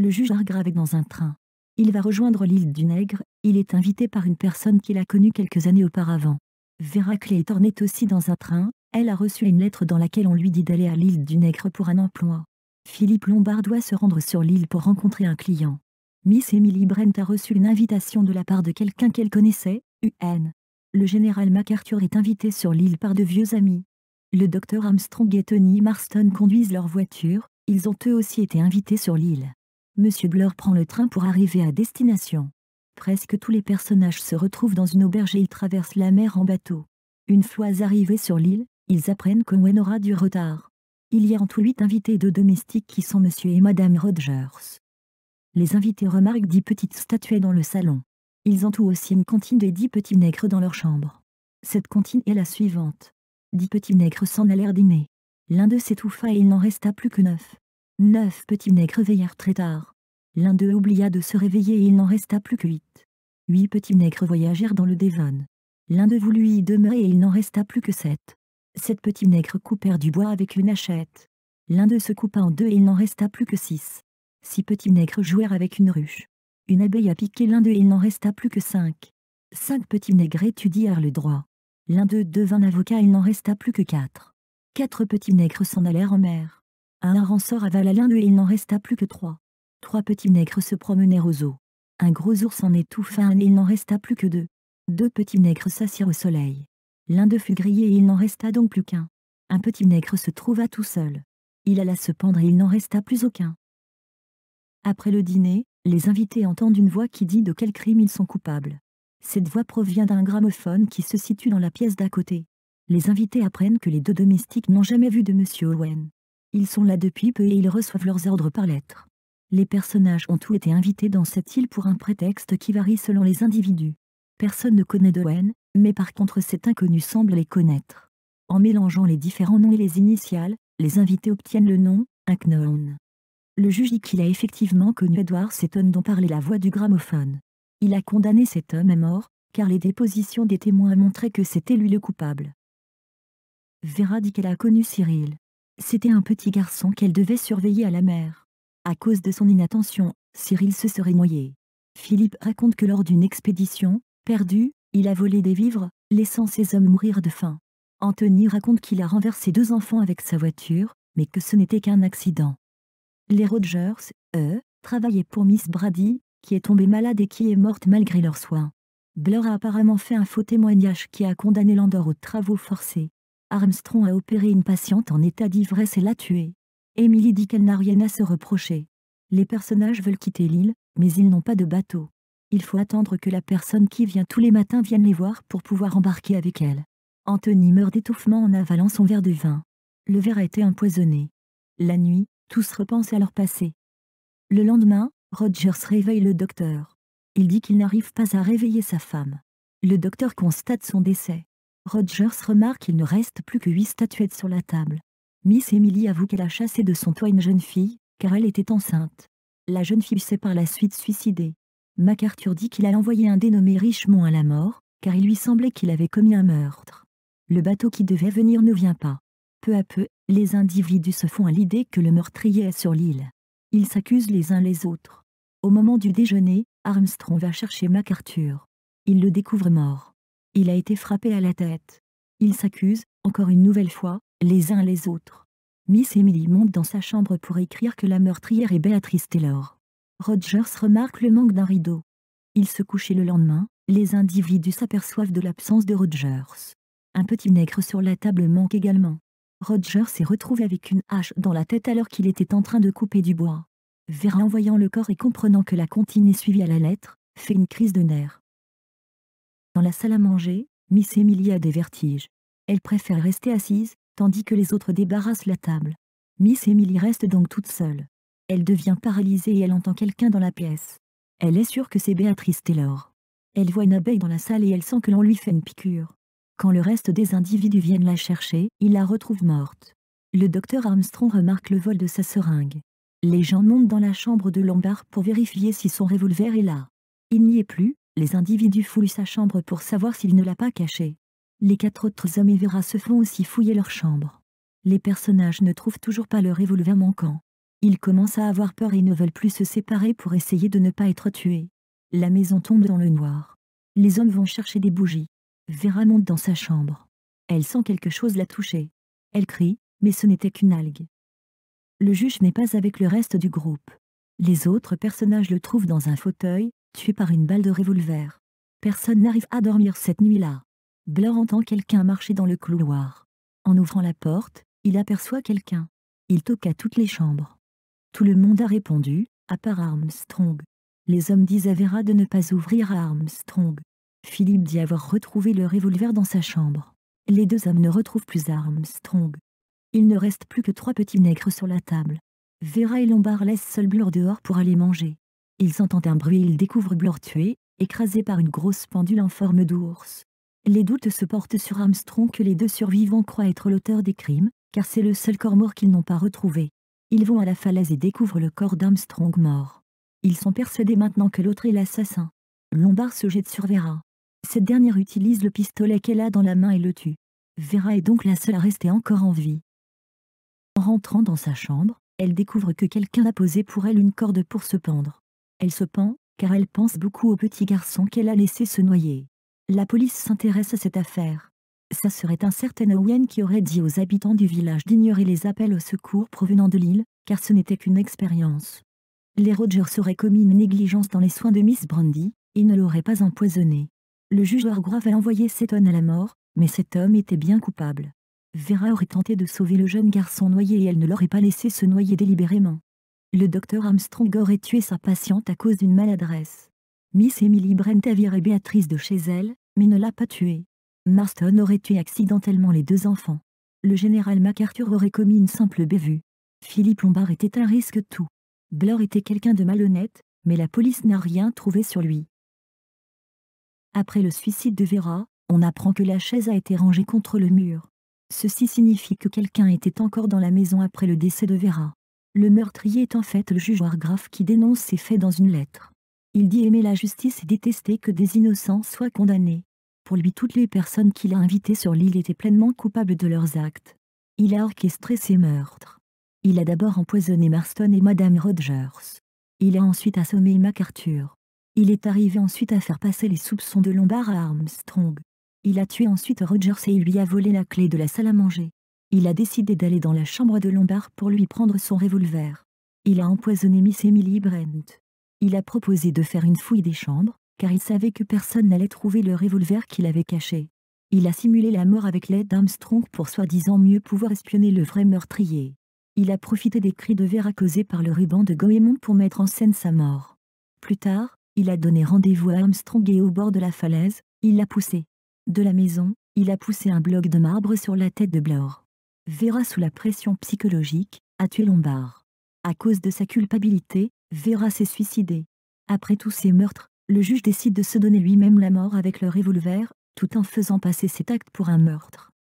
Le juge Hargrave est dans un train. Il va rejoindre l'île du Nègre. Il est invité par une personne qu'il a connue quelques années auparavant. Vera Clayton est aussi dans un train. Elle a reçu une lettre dans laquelle on lui dit d'aller à l'île du Nègre pour un emploi. Philippe Lombard doit se rendre sur l'île pour rencontrer un client. Miss Emily Brent a reçu une invitation de la part de quelqu'un qu'elle connaissait, UN. Le général MacArthur est invité sur l'île par de vieux amis. Le docteur Armstrong et Tony Marston conduisent leur voiture. Ils ont eux aussi été invités sur l'île. Monsieur Blur prend le train pour arriver à destination. Presque tous les personnages se retrouvent dans une auberge et ils traversent la mer en bateau. Une fois arrivés sur l'île, ils apprennent qu'Owen aura du retard. Il y a en tout 8 invités et 2 domestiques qui sont Monsieur et Madame Rogers. Les invités remarquent 10 petites statuettes dans le salon. Ils ont tout aussi une comptine de 10 petits nègres dans leur chambre. Cette comptine est la suivante. 10 petits nègres s'en allèrent dîner. L'un d'eux s'étouffa et il n'en resta plus que 9. 9 petits nègres veillèrent très tard. L'un d'eux oublia de se réveiller et il n'en resta plus que 8. 8 petits nègres voyagèrent dans le Devon. L'un d'eux voulut y demeurer et il n'en resta plus que 7. 7 petits nègres coupèrent du bois avec une hachette. L'un d'eux se coupa en 2 et il n'en resta plus que 6. 6 petits nègres jouèrent avec une ruche. Une abeille a piqué l'un d'eux et il n'en resta plus que 5. 5 petits nègres étudièrent le droit. L'un d'eux devint avocat et il n'en resta plus que 4. 4 petits nègres s'en allèrent en mer. Un hareng sort avala l'un d'eux et il n'en resta plus que 3. 3 petits nègres se promenèrent aux eaux. Un gros ours en étouffa un et il n'en resta plus que 2. 2 petits nègres s'assirent au soleil. L'un d'eux fut grillé et il n'en resta donc plus qu'un. Un petit nègre se trouva tout seul. Il alla se pendre et il n'en resta plus aucun. Après le dîner, les invités entendent une voix qui dit de quel crime ils sont coupables. Cette voix provient d'un gramophone qui se situe dans la pièce d'à côté. Les invités apprennent que les 2 domestiques n'ont jamais vu de Monsieur Owen. Ils sont là depuis peu et ils reçoivent leurs ordres par lettre. Les personnages ont tous été invités dans cette île pour un prétexte qui varie selon les individus. Personne ne connaît d'Owen, mais par contre cet inconnu semble les connaître. En mélangeant les différents noms et les initiales, les invités obtiennent le nom Unknown. Le juge dit qu'il a effectivement connu Edward Seton dont parlait la voix du gramophone. Il a condamné cet homme à mort, car les dépositions des témoins montraient que c'était lui le coupable. Vera dit qu'elle a connu Cyril. C'était un petit garçon qu'elle devait surveiller à la mer. À cause de son inattention, Cyril se serait noyé. Philippe raconte que lors d'une expédition, perdu, il a volé des vivres, laissant ses hommes mourir de faim. Anthony raconte qu'il a renversé 2 enfants avec sa voiture, mais que ce n'était qu'un accident. Les Rogers, eux, travaillaient pour Miss Brady, qui est tombée malade et qui est morte malgré leurs soins. Blur a apparemment fait un faux témoignage qui a condamné Landor aux travaux forcés. Armstrong a opéré une patiente en état d'ivresse et l'a tuée. Emily dit qu'elle n'a rien à se reprocher. Les personnages veulent quitter l'île, mais ils n'ont pas de bateau. Il faut attendre que la personne qui vient tous les matins vienne les voir pour pouvoir embarquer avec elle. Anthony meurt d'étouffement en avalant son verre de vin. Le verre a été empoisonné. La nuit, tous repensent à leur passé. Le lendemain, Rogers réveille le docteur. Il dit qu'il n'arrive pas à réveiller sa femme. Le docteur constate son décès. Rogers remarque qu'il ne reste plus que 8 statuettes sur la table. Miss Emily avoue qu'elle a chassé de son toit une jeune fille, car elle était enceinte. La jeune fille s'est par la suite suicidée. MacArthur dit qu'il a envoyé un dénommé Richmond à la mort, car il lui semblait qu'il avait commis un meurtre. Le bateau qui devait venir ne vient pas. Peu à peu, les individus se font à l'idée que le meurtrier est sur l'île. Ils s'accusent les uns les autres. Au moment du déjeuner, Armstrong va chercher MacArthur. Il le découvre mort. Il a été frappé à la tête. Ils s'accusent, encore une nouvelle fois, les uns les autres. Miss Emily monte dans sa chambre pour écrire que la meurtrière est Béatrice Taylor. Rogers remarque le manque d'un rideau. Il se couche et le lendemain, les individus s'aperçoivent de l'absence de Rogers. Un petit nègre sur la table manque également. Rogers s'est retrouvé avec une hache dans la tête alors qu'il était en train de couper du bois. Vera, en voyant le corps et comprenant que la comptine est suivie à la lettre, fait une crise de nerfs. Dans la salle à manger, Miss Emily a des vertiges. Elle préfère rester assise, tandis que les autres débarrassent la table. Miss Emily reste donc toute seule. Elle devient paralysée et elle entend quelqu'un dans la pièce. Elle est sûre que c'est Béatrice Taylor. Elle voit une abeille dans la salle et elle sent que l'on lui fait une piqûre. Quand le reste des individus viennent la chercher, ils la retrouvent morte. Le docteur Armstrong remarque le vol de sa seringue. Les gens montent dans la chambre de Lombard pour vérifier si son revolver est là. Il n'y est plus, les individus fouillent sa chambre pour savoir s'il ne l'a pas caché. Les 4 autres hommes et Vera se font aussi fouiller leur chambre. Les personnages ne trouvent toujours pas le revolver manquant. Ils commencent à avoir peur et ne veulent plus se séparer pour essayer de ne pas être tués. La maison tombe dans le noir. Les hommes vont chercher des bougies. Vera monte dans sa chambre. Elle sent quelque chose la toucher. Elle crie, mais ce n'était qu'une algue. Le juge n'est pas avec le reste du groupe. Les autres personnages le trouvent dans un fauteuil, tué par une balle de revolver. Personne n'arrive à dormir cette nuit-là. Blur entend quelqu'un marcher dans le couloir. En ouvrant la porte, il aperçoit quelqu'un. Il toque à toutes les chambres. Tout le monde a répondu, à part Armstrong. Les hommes disent à Vera de ne pas ouvrir à Armstrong. Philippe dit avoir retrouvé le revolver dans sa chambre. Les deux hommes ne retrouvent plus Armstrong. Il ne reste plus que 3 petits nègres sur la table. Vera et Lombard laissent seul Blur dehors pour aller manger. Ils entendent un bruit et ils découvrent Blur tué, écrasé par une grosse pendule en forme d'ours. Les doutes se portent sur Armstrong que les 2 survivants croient être l'auteur des crimes, car c'est le seul corps mort qu'ils n'ont pas retrouvé. Ils vont à la falaise et découvrent le corps d'Armstrong mort. Ils sont persuadés maintenant que l'autre est l'assassin. Lombard se jette sur Vera. Cette dernière utilise le pistolet qu'elle a dans la main et le tue. Vera est donc la seule à rester encore en vie. En rentrant dans sa chambre, elle découvre que quelqu'un a posé pour elle une corde pour se pendre. Elle se pend, car elle pense beaucoup au petit garçon qu'elle a laissé se noyer. La police s'intéresse à cette affaire. Ça serait un certain Owen qui aurait dit aux habitants du village d'ignorer les appels au secours provenant de l'île, car ce n'était qu'une expérience. Les Rogers auraient commis une négligence dans les soins de Miss Brandy, et ne l'auraient pas empoisonnée. Le juge Hargrave a envoyé Seton à la mort, mais cet homme était bien coupable. Vera aurait tenté de sauver le jeune garçon noyé et elle ne l'aurait pas laissé se noyer délibérément. Le docteur Armstrong aurait tué sa patiente à cause d'une maladresse. Miss Emily Brent a viré Béatrice de chez elle, mais ne l'a pas tuée. Marston aurait tué accidentellement les 2 enfants. Le général MacArthur aurait commis une simple bévue. Philippe Lombard était un risque tout. Blur était quelqu'un de malhonnête, mais la police n'a rien trouvé sur lui. Après le suicide de Vera, on apprend que la chaise a été rangée contre le mur. Ceci signifie que quelqu'un était encore dans la maison après le décès de Vera. Le meurtrier est en fait le juge Hargrave qui dénonce ces faits dans une lettre. Il dit aimer la justice et détester que des innocents soient condamnés. Pour lui, toutes les personnes qu'il a invitées sur l'île étaient pleinement coupables de leurs actes. Il a orchestré ces meurtres. Il a d'abord empoisonné Marston et Madame Rogers. Il a ensuite assommé MacArthur. Il est arrivé ensuite à faire passer les soupçons de Lombard à Armstrong. Il a tué ensuite Rogers et il lui a volé la clé de la salle à manger. Il a décidé d'aller dans la chambre de Lombard pour lui prendre son revolver. Il a empoisonné Miss Emily Brent. Il a proposé de faire une fouille des chambres, car il savait que personne n'allait trouver le revolver qu'il avait caché. Il a simulé la mort avec l'aide d'Armstrong pour soi-disant mieux pouvoir espionner le vrai meurtrier. Il a profité des cris de Vera causés par le ruban de Goémon pour mettre en scène sa mort. Plus tard, il a donné rendez-vous à Armstrong et au bord de la falaise, il l'a poussé. De la maison, il a poussé un bloc de marbre sur la tête de Blur. Vera, sous la pression psychologique, a tué Lombard. À cause de sa culpabilité, Vera s'est suicidée. Après tous ces meurtres, le juge décide de se donner lui-même la mort avec le revolver, tout en faisant passer cet acte pour un meurtre.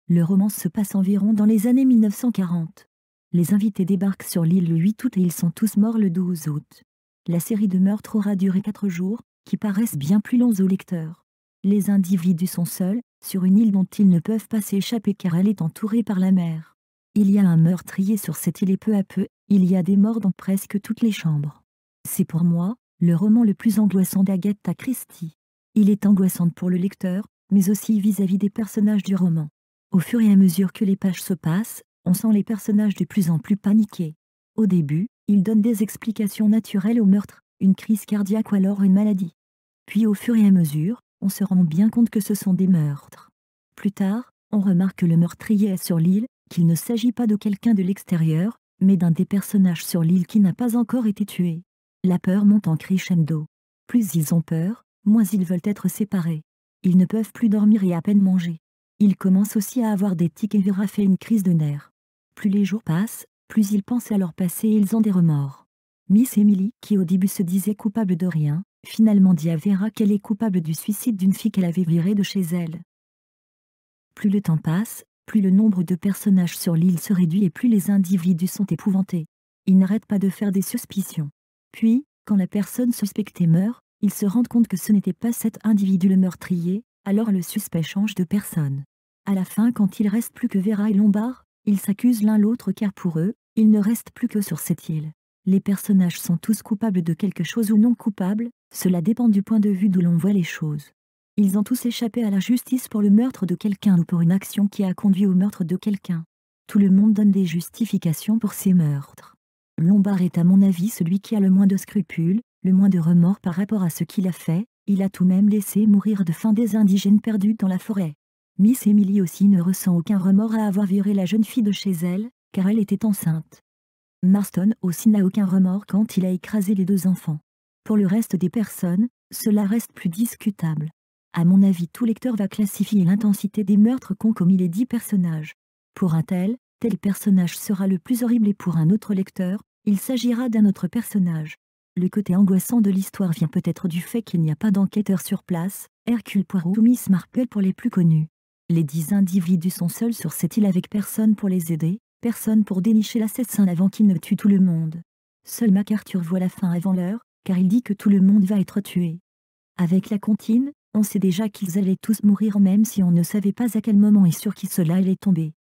Le roman se passe environ dans les années 1940. Les invités débarquent sur l'île le 8 août et ils sont tous morts le 12 août. La série de meurtres aura duré 4 jours, qui paraissent bien plus longs au lecteur. Les individus sont seuls, sur une île dont ils ne peuvent pas s'échapper car elle est entourée par la mer. Il y a un meurtrier sur cette île et peu à peu, il y a des morts dans presque toutes les chambres. C'est pour moi, le roman le plus angoissant d'Agatha Christie. Il est angoissant pour le lecteur, mais aussi vis-à-vis des personnages du roman. Au fur et à mesure que les pages se passent, on sent les personnages de plus en plus paniqués. Au début, ils donnent des explications naturelles au meurtre, une crise cardiaque ou alors une maladie. Puis au fur et à mesure, on se rend bien compte que ce sont des meurtres. Plus tard, on remarque que le meurtrier est sur l'île, qu'il ne s'agit pas de quelqu'un de l'extérieur, mais d'un des personnages sur l'île qui n'a pas encore été tué. La peur monte en crescendo. Plus ils ont peur, moins ils veulent être séparés. Ils ne peuvent plus dormir et à peine manger. Ils commencent aussi à avoir des tics et Vera fait une crise de nerfs. Plus les jours passent, plus ils pensent à leur passé et ils ont des remords. Miss Emily, qui au début se disait coupable de rien, finalement dit à Vera qu'elle est coupable du suicide d'une fille qu'elle avait virée de chez elle. Plus le temps passe, plus le nombre de personnages sur l'île se réduit et plus les individus sont épouvantés. Ils n'arrêtent pas de faire des suspicions. Puis, quand la personne suspectée meurt, ils se rendent compte que ce n'était pas cet individu le meurtrier, alors le suspect change de personne. À la fin, quand il reste plus que Vera et Lombard, ils s'accusent l'un l'autre car pour eux, Il ne reste plus que sur cette île. Les personnages sont tous coupables de quelque chose ou non coupables, cela dépend du point de vue d'où l'on voit les choses. Ils ont tous échappé à la justice pour le meurtre de quelqu'un ou pour une action qui a conduit au meurtre de quelqu'un. Tout le monde donne des justifications pour ces meurtres. Lombard est à mon avis celui qui a le moins de scrupules, le moins de remords par rapport à ce qu'il a fait. Il a tout de même laissé mourir de faim des indigènes perdus dans la forêt. Miss Emily aussi ne ressent aucun remords à avoir viré la jeune fille de chez elle, car elle était enceinte. Marston aussi n'a aucun remords quand il a écrasé les 2 enfants. Pour le reste des personnes, cela reste plus discutable. À mon avis, tout lecteur va classifier l'intensité des meurtres qu'ont commis les 10 personnages. Pour un tel personnage sera le plus horrible et pour un autre lecteur, il s'agira d'un autre personnage. Le côté angoissant de l'histoire vient peut-être du fait qu'il n'y a pas d'enquêteur sur place, Hercule Poirot ou Miss Marple pour les plus connus. Les 10 individus sont seuls sur cette île avec personne pour les aider, personne pour dénicher l'assassin avant qu'il ne tue tout le monde. Seul MacArthur voit la fin avant l'heure, car il dit que tout le monde va être tué. Avec la comptine, on sait déjà qu'ils allaient tous mourir même si on ne savait pas à quel moment et sur qui cela allait tomber.